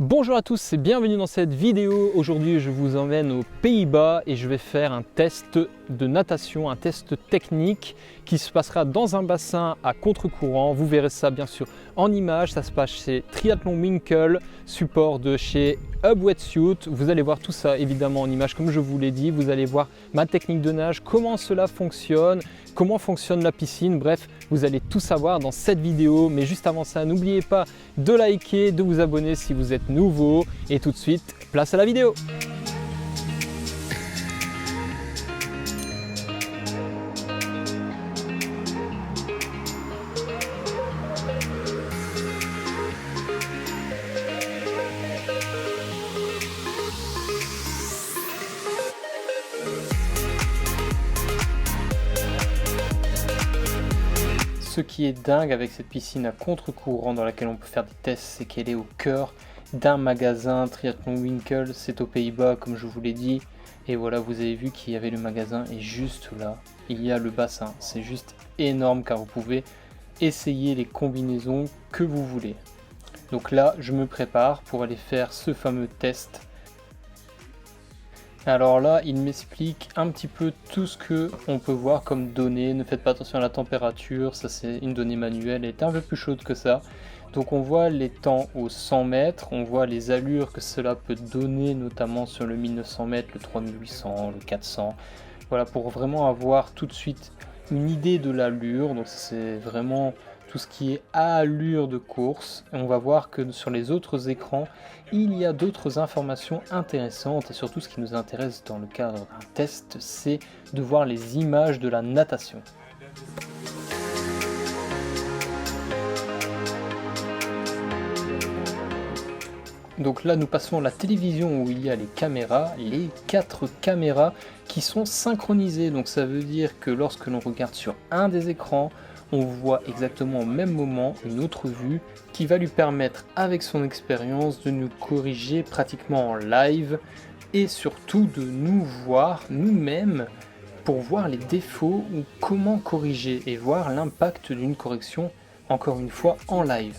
Bonjour à tous et bienvenue dans cette vidéo. Aujourd'hui je vous emmène aux Pays-Bas et je vais faire un test de natation, un test technique qui se passera dans un bassin à contre-courant. Vous verrez ça bien sûr en images, ça se passe chez Triathlon Winkle, support de chez Hub Wetsuit. Vous allez voir tout ça évidemment en images comme je vous l'ai dit. Vous allez voir ma technique de nage, comment cela fonctionne, comment fonctionne la piscine. Bref, vous allez tout savoir dans cette vidéo. Mais juste avant ça, n'oubliez pas de liker, de vous abonner si vous êtes nouveau. Et tout de suite, place à la vidéo. Ce qui est dingue avec cette piscine à contre-courant dans laquelle on peut faire des tests, c'est qu'elle est au cœur d'un magasin Triathlon Winkle. C'est aux Pays-Bas comme je vous l'ai dit. Et voilà, vous avez vu qu'il y avait le magasin et juste là, il y a le bassin. C'est juste énorme car vous pouvez essayer les combinaisons que vous voulez. Donc là, je me prépare pour aller faire ce fameux test. Alors là, il m'explique un petit peu tout ce que on peut voir comme données. Ne faites pas attention à la température, ça c'est une donnée manuelle, elle est un peu plus chaude que ça. Donc on voit les temps aux 100 mètres, on voit les allures que cela peut donner, notamment sur le 1900 mètres, le 3800, le 400. Voilà, pour vraiment avoir tout de suite une idée de l'allure. Donc c'est vraiment tout ce qui est allure de course. Et on va voir que sur les autres écrans, il y a d'autres informations intéressantes. Et surtout, ce qui nous intéresse dans le cadre d'un test, c'est de voir les images de la natation. Donc là, nous passons à la télévision où il y a les caméras, les 4 caméras qui sont synchronisées. Donc ça veut dire que lorsque l'on regarde sur un des écrans, on voit exactement au même moment une autre vue qui va lui permettre, avec son expérience, de nous corriger pratiquement en live et surtout de nous voir nous-mêmes pour voir les défauts ou comment corriger et voir l'impact d'une correction, encore une fois, en live.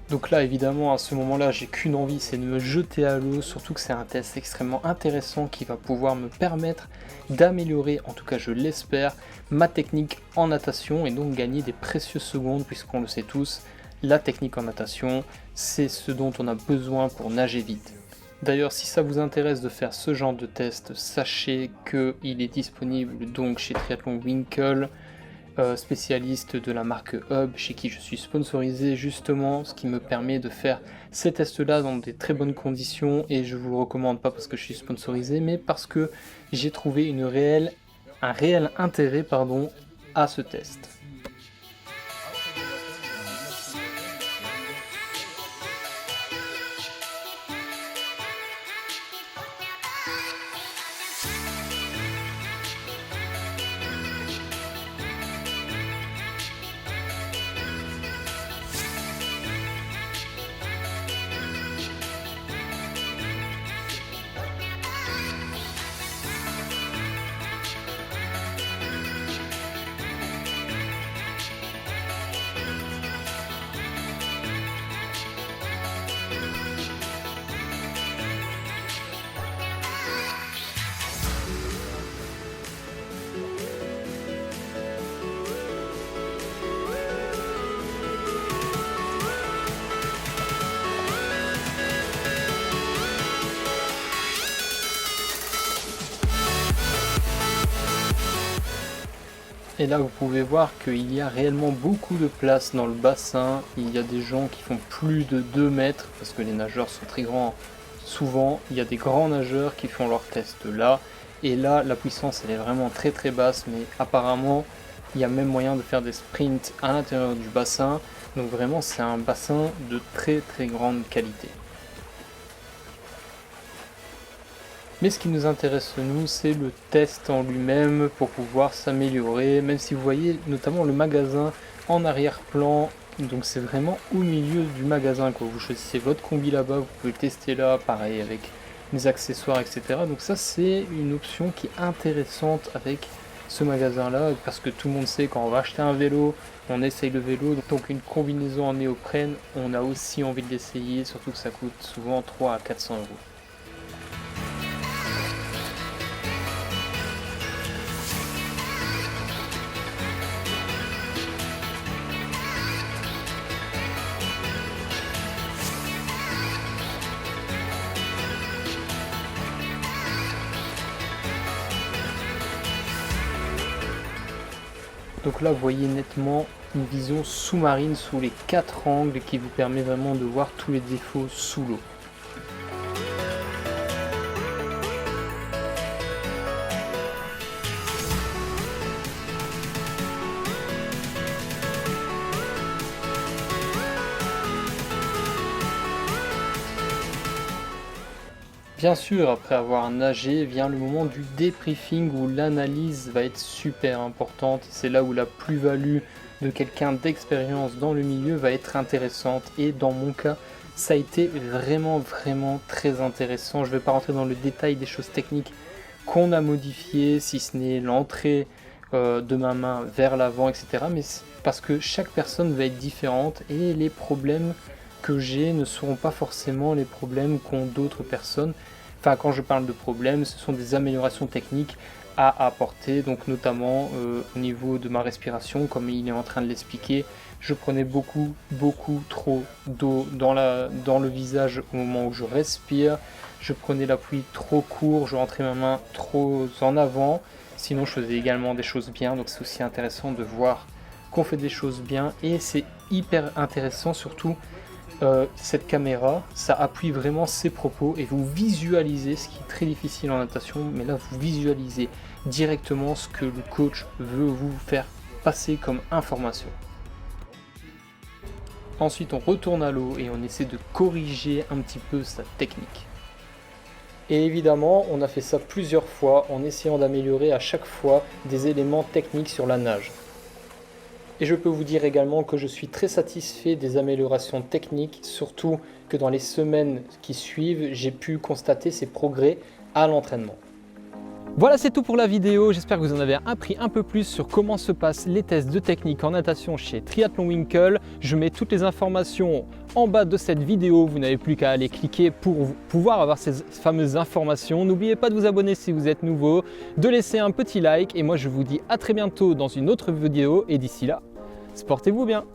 Donc là évidemment à ce moment-là j'ai qu'une envie, c'est de me jeter à l'eau, surtout que c'est un test extrêmement intéressant qui va pouvoir me permettre d'améliorer, en tout cas je l'espère, ma technique en natation et donc gagner des précieuses secondes puisqu'on le sait tous, la technique en natation c'est ce dont on a besoin pour nager vite. D'ailleurs si ça vous intéresse de faire ce genre de test, sachez qu'il est disponible donc chez Triathlon Winkle, spécialiste de la marque Hub, chez qui je suis sponsorisé justement, ce qui me permet de faire ces tests là dans des très bonnes conditions. Et je vous le recommande pas parce que je suis sponsorisé, mais parce que j'ai trouvé un réel intérêt à ce test. Et là vous pouvez voir qu'il y a réellement beaucoup de place dans le bassin. Il y a des gens qui font plus de 2 mètres parce que les nageurs sont très grands. Souvent il y a des grands nageurs qui font leur test là. Et là la puissance elle est vraiment très très basse, mais apparemment il y a même moyen de faire des sprints à l'intérieur du bassin. Donc vraiment c'est un bassin de très très grande qualité. Mais ce qui nous intéresse nous, c'est le test en lui-même pour pouvoir s'améliorer, même si vous voyez notamment le magasin en arrière-plan, donc c'est vraiment au milieu du magasin, quoi. Vous choisissez votre combi là-bas, vous pouvez le tester là, pareil avec mes accessoires, etc. Donc ça c'est une option qui est intéressante avec ce magasin-là, parce que tout le monde sait quand on va acheter un vélo, on essaye le vélo, donc une combinaison en néoprène, on a aussi envie de l'essayer, surtout que ça coûte souvent 300 à 400 euros. Donc là, vous voyez nettement une vision sous-marine sous les 4 angles qui vous permet vraiment de voir tous les défauts sous l'eau. Bien sûr, après avoir nagé, vient le moment du débriefing où l'analyse va être super importante. C'est là où la plus-value de quelqu'un d'expérience dans le milieu va être intéressante. Et dans mon cas, ça a été vraiment très intéressant. Je ne vais pas rentrer dans le détail des choses techniques qu'on a modifiées, si ce n'est l'entrée de ma main vers l'avant, etc. Mais parce que chaque personne va être différente et les problèmes que j'ai ne seront pas forcément les problèmes qu'ont d'autres personnes. Enfin, quand je parle de problèmes, ce sont des améliorations techniques à apporter, donc notamment au niveau de ma respiration, comme il est en train de l'expliquer. Je prenais beaucoup trop d'eau dans le visage au moment où je respire. Je prenais l'appui trop court, je rentrais ma main trop en avant. Sinon, je faisais également des choses bien, donc c'est aussi intéressant de voir qu'on fait des choses bien. Et c'est hyper intéressant, surtout cette caméra, ça appuie vraiment ses propos et vous visualisez, ce qui est très difficile en natation, mais là vous visualisez directement ce que le coach veut vous faire passer comme information. Ensuite on retourne à l'eau et on essaie de corriger un petit peu sa technique. Et évidemment on a fait ça plusieurs fois en essayant d'améliorer à chaque fois des éléments techniques sur la nage. Et je peux vous dire également que je suis très satisfait des améliorations techniques, surtout que dans les semaines qui suivent, j'ai pu constater ces progrès à l'entraînement. Voilà, c'est tout pour la vidéo. J'espère que vous en avez appris un peu plus sur comment se passent les tests de technique en natation chez Triathlon Winkle. Je mets toutes les informations en bas de cette vidéo. Vous n'avez plus qu'à aller cliquer pour pouvoir avoir ces fameuses informations. N'oubliez pas de vous abonner si vous êtes nouveau, de laisser un petit like. Et moi, je vous dis à très bientôt dans une autre vidéo. Et d'ici là, sportez-vous bien!